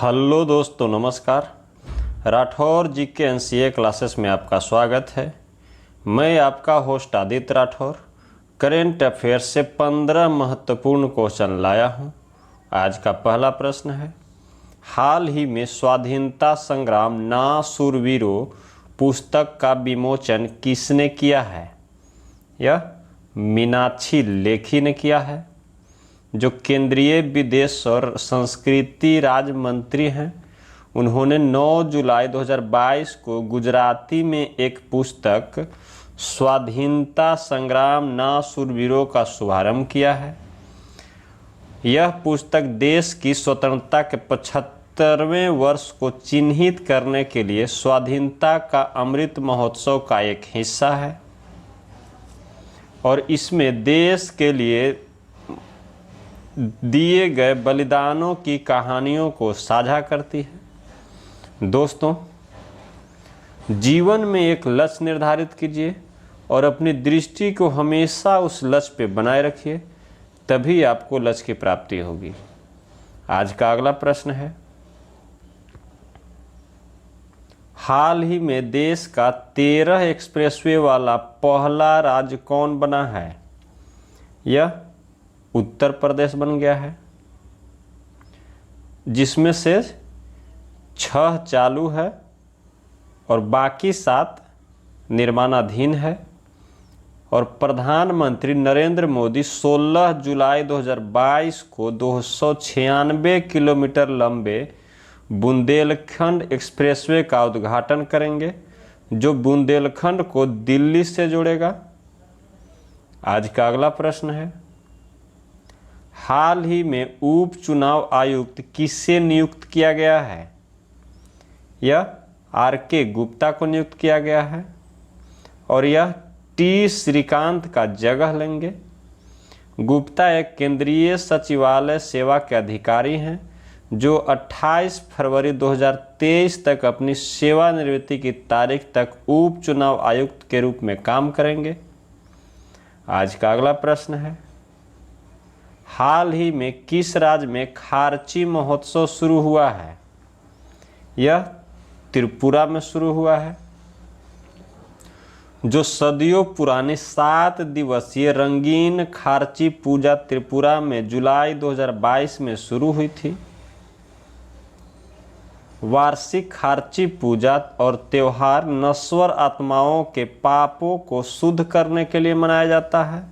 Hello दोस्तों, नमस्कार। राठौर जी के एनसीए क्लासेस में आपका स्वागत है। मैं आपका host Aditya Rathore current affairs से 15 महत्वपूर्ण क्वेश्चन लाया हूं। आज का पहला प्रश्न है, हाल ही में स्वाधीनता संग्राम ना शूरवीरों पुस्तक का विमोचन किसने किया है? यह मीनाक्षी लेखी ने किया है, जो केंद्रीय विदेश और संस्कृति राज्य मंत्री हैं। उन्होंने 9 जुलाई 2022 को गुजराती में एक पुस्तक स्वाधीनता संग्राम ना शूरवीरों का शुभारंभ किया है। यह पुस्तक देश की स्वतंत्रता के 75वें वर्ष को चिन्हित करने के लिए स्वाधीनता का अमृत महोत्सव का एक हिस्सा है और इसमें देश के लिए दिए गए बलिदानों की कहानियों को साझा करती है। दोस्तों, जीवन में एक लक्ष्य निर्धारित कीजिए और अपनी दृष्टि को हमेशा उस लक्ष्य पे बनाए रखिए, तभी आपको लक्ष्य की प्राप्ति होगी। आज का अगला प्रश्न है, हाल ही में देश का 13 एक्सप्रेसवे वाला पहला राज्य कौन बना है? यह उत्तर प्रदेश बन गया है, जिसमें से 6 चालू है और बाकी 7 निर्माणाधीन है। और प्रधानमंत्री नरेंद्र मोदी 16 जुलाई 2022 को 296 किलोमीटर लंबे बुंदेलखंड एक्सप्रेसवे का उद्घाटन करेंगे, जो बुंदेलखंड को दिल्ली से जोड़ेगा। आज का अगला प्रश्न है, हाल ही में उपचुनाव आयुक्त किसे नियुक्त किया गया है? यह आर.के. गुप्ता को नियुक्त किया गया है और यह टी. श्रीकांत का जगह लेंगे। गुप्ता एक केंद्रीय सचिवालय सेवा के अधिकारी हैं, जो 28 फरवरी 2023 तक अपनी सेवानिवृत्ति की तारीख तक उपचुनाव आयुक्त के रूप में काम करेंगे। आज का अगला प्रश्न है, हाल ही में किस राज्य में खारची महोत्सव शुरू हुआ है? यह त्रिपुरा में शुरू हुआ है, जो सदियों पुरानी 7 दिवसीय रंगीन खारची पूजा त्रिपुरा में जुलाई 2022 में शुरू हुई थी। वार्षिक खारची पूजा और त्योहार नश्वर आत्माओं के पापों को शुद्ध करने के लिए मनाया जाता है।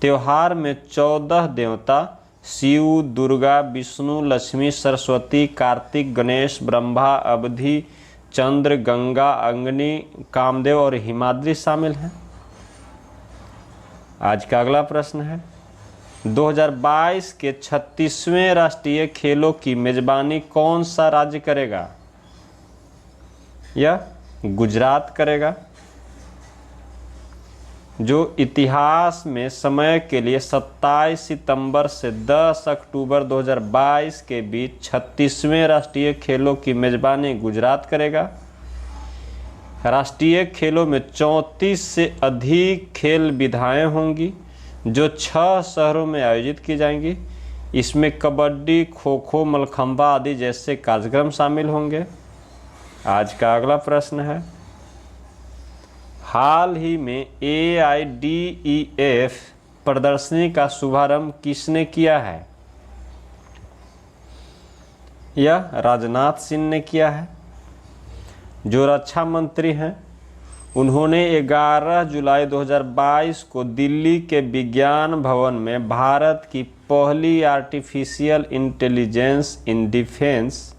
त्योहार में 14 देवता शिव, दुर्गा, विष्णु, लक्ष्मी, सरस्वती, कार्तिक, गणेश, ब्रह्मा, अवधि, चंद्र, गंगा, अग्नि, कामदेव और हिमाद्री शामिल हैं। आज का अगला प्रश्न है, 2022 के 36वें राष्ट्रीय खेलों की मेजबानी कौन सा राज्य करेगा? यह गुजरात करेगा, जो इतिहास में समय के लिए 27 सितंबर से 10 अक्टूबर 2022 के बीच 36वें राष्ट्रीय खेलों की मेजबानी गुजरात करेगा। राष्ट्रीय खेलों में 34 से अधिक खेल विधाएं होंगी, जो 6 शहरों में आयोजित की जाएंगी। इसमें कबड्डी, खो खो, मलखंबा आदि जैसे कार्यक्रम शामिल होंगे। आज का अगला प्रश्न है, हाल ही में AIDEF प्रदर्शनी का शुभारंभ किसने किया है? यह राजनाथ सिंह ने किया है, जो रक्षा मंत्री हैं। उन्होंने 11 जुलाई 2022 को दिल्ली के विज्ञान भवन में भारत की पहली आर्टिफिशियल इंटेलिजेंस इन डिफेंस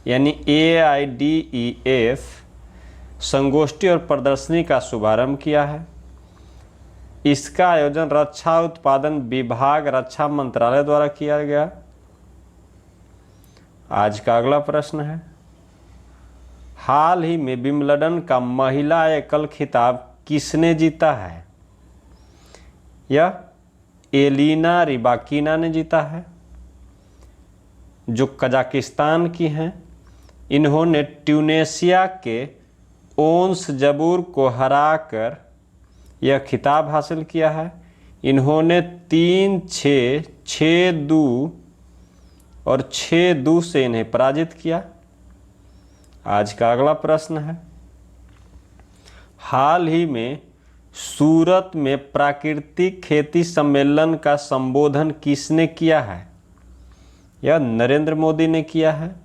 यानी AIDEF संगोष्ठी और प्रदर्शनी का शुभारंभ किया है। इसका आयोजन रक्षा उत्पादन विभाग, रक्षा मंत्रालय द्वारा किया गया। आज का अगला प्रश्न है, हाल ही में विंबलडन का महिला एकल खिताब किसने जीता है? यह एलिना रिबाकिना ने जीता है, जो कजाकिस्तान की हैं। इन्होंने ट्यूनेशिया के ओंस जबूर को हराकर यह खिताब हासिल किया है। इन्होंने 3-6, 6-2 और 6-2 से इन्हें पराजित किया। आज का अगला प्रश्न है, हाल ही में सूरत में प्राकृतिक खेती सम्मेलन का संबोधन किसने किया है? यह नरेंद्र मोदी ने किया है।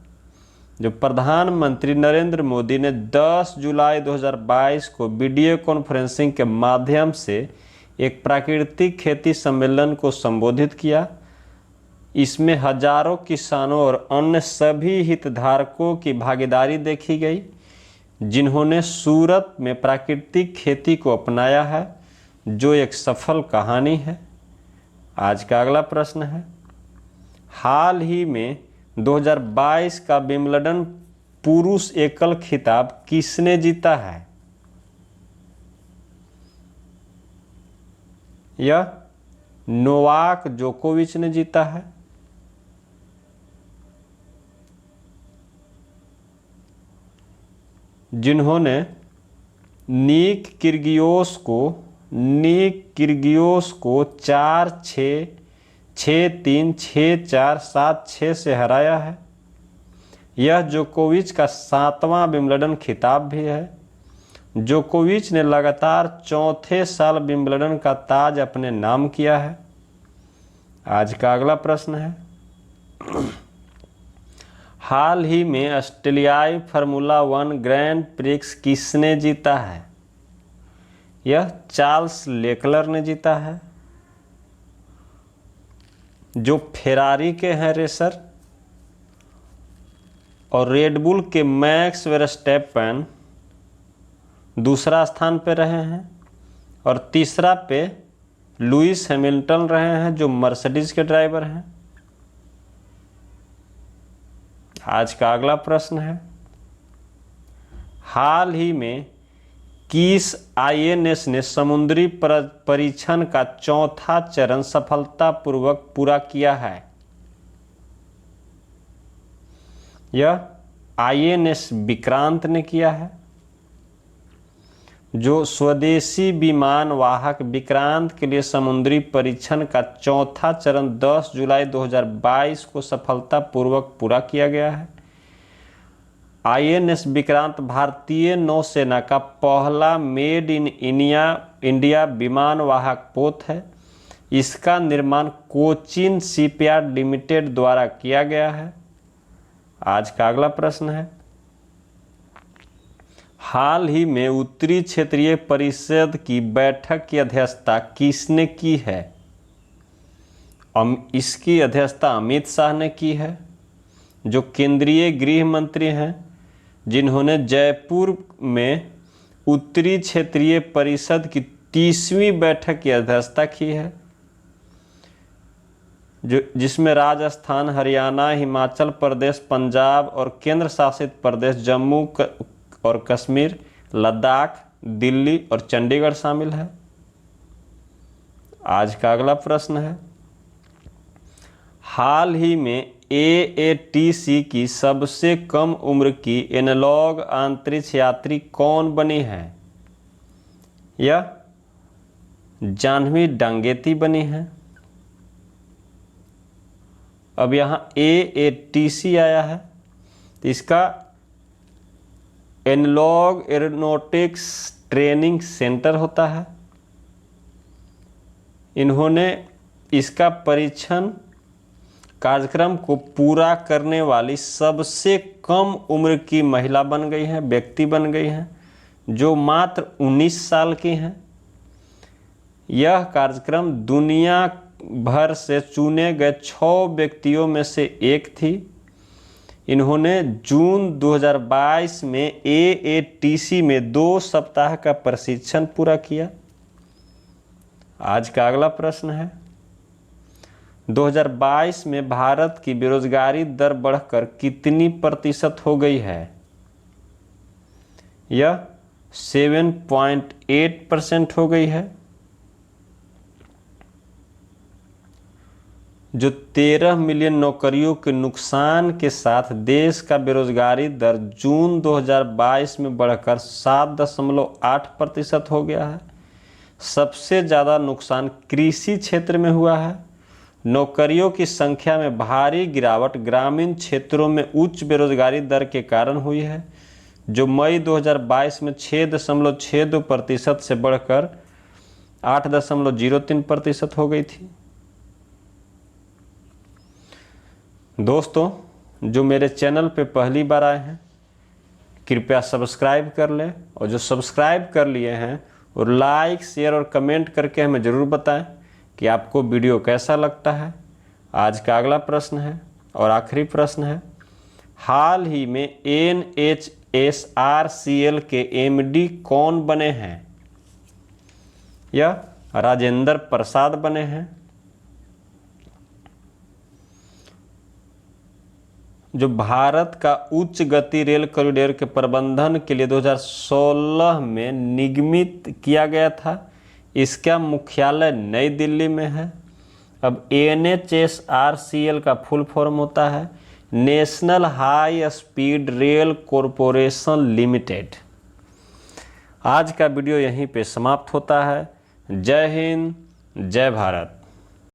जो प्रधानमंत्री नरेंद्र मोदी ने 10 जुलाई 2022 को वीडियो कॉन्फ्रेंसिंग के माध्यम से एक प्राकृतिक खेती सम्मेलन को संबोधित किया। इसमें हजारों किसानों और अन्य सभी हितधारकों की भागीदारी देखी गई, जिन्होंने सूरत में प्राकृतिक खेती को अपनाया है, जो एक सफल कहानी है। आज का अगला प्रश्न है, हाल ही में 2022 का विंबलडन पुरुष एकल खिताब किसने जीता है? यह नोवाक जोकोविच ने जीता है। जिन्होंने नीक किर्गियोस को 4-6, 6-3, 6-4, 7-6 से हराया है। यह जोकोविच का 7वां विंबलडन खिताब भी है। जोकोविच ने लगातार चौथे साल विंबलडन का ताज अपने नाम किया है। आज का अगला प्रश्न है, हाल ही में ऑस्ट्रेलियाई फार्मूला 1 ग्रैंड प्रिक्स किसने जीता है? यह चार्ल्स लेक्लर ने जीता है, जो फेरारी के हैं रेसर, और रेडबुल के मैक्स वर्स्टैपेन दूसरा स्थान पे रहे हैं, और तीसरा पे लुइस हैमिल्टन रहे हैं, जो मर्सिडीज के ड्राइवर हैं। आज का अगला प्रश्न है, हाल ही में किस आईएनएस ने समुद्री परीक्षण का 4था चरण सफलतापूर्वक पूरा किया है? यह आईएनएस विक्रांत ने किया है। जो स्वदेशी विमान वाहक विक्रांत के लिए समुद्री परीक्षण का 4था चरण 10 जुलाई 2022 को सफलतापूर्वक पूरा किया गया है। आईएनएस विक्रांत भारतीय नौसेना का पहला मेड इन इंडिया विमान वाहक पोत है। इसका निर्माण कोचिन शिपयार्ड लिमिटेड द्वारा किया गया है। आज का अगला प्रश्न है, हाल ही में उत्तरी क्षेत्रीय परिषद की बैठक की अध्यक्षता किसने की है? इसकी अध्यक्षता अमित शाह ने की है, जो केंद्रीय गृह मंत्री हैं, जिन्होंने जयपुर में उत्तरी क्षेत्रीय परिषद की 30वीं बैठक की अध्यक्षता की है, जिसमें राजस्थान, हरियाणा, हिमाचल प्रदेश, पंजाब और केंद्र शासित प्रदेश जम्मू और कश्मीर, लद्दाख, दिल्ली और चंडीगढ़ शामिल है। आज का अगला प्रश्न है, हाल ही में एएटीसी की सबसे कम उम्र की एनालॉग अंतरिक्ष यात्री कौन बनी है? यह जाह्नवी डांगेती बनी है। अब यहाँ एएटीसी आया है, तो इसका एनालॉग एरोनॉटिक्स ट्रेनिंग सेंटर होता है। इन्होंने इसका परीक्षण कार्यक्रम को पूरा करने वाली सबसे कम उम्र की महिला बन गई हैं, व्यक्ति बन गई हैं, जो मात्र 19 साल की हैं। यह कार्यक्रम दुनिया भर से चुने गए 6 व्यक्तियों में से एक थी। इन्होंने जून 2022 में एएटीसी में 2 सप्ताह का प्रशिक्षण पूरा किया। आज का अगला प्रश्न है, 2022 में भारत की बेरोजगारी दर बढ़कर कितनी प्रतिशत हो गई है? यह 7.8% हो गई है। जो 13 मिलियन नौकरियों के नुकसान के साथ देश का बेरोजगारी दर जून 2022 में बढ़कर 7.8% हो गया है। सबसे ज़्यादा नुकसान कृषि क्षेत्र में हुआ है, नौकरियों की संख्या में भारी गिरावट ग्रामीण क्षेत्रों में उच्च बेरोजगारी दर के कारण हुई है, जो मई 2022 में 6.62% से बढ़कर 8.03% हो गई थी। दोस्तों, जो मेरे चैनल पे पहली बार आए हैं कृपया सब्सक्राइब कर लें, और जो सब्सक्राइब कर लिए हैं और लाइक, शेयर और कमेंट करके हमें ज़रूर बताएं कि आपको वीडियो कैसा लगता है। आज का अगला प्रश्न है और आखिरी प्रश्न है, हाल ही में NHSRCL के MD कौन बने हैं? यह राजेंद्र प्रसाद बने हैं। जो भारत का उच्च गति रेल कॉरिडोर के प्रबंधन के लिए 2016 में निगमित किया गया था, इसका मुख्यालय नई दिल्ली में है। अब NHSRCL का फुल फॉर्म होता है national high speed rail corporation limited. आज का वीडियो यहीं पे समाप्त होता है। जय हिंद, जय भारत।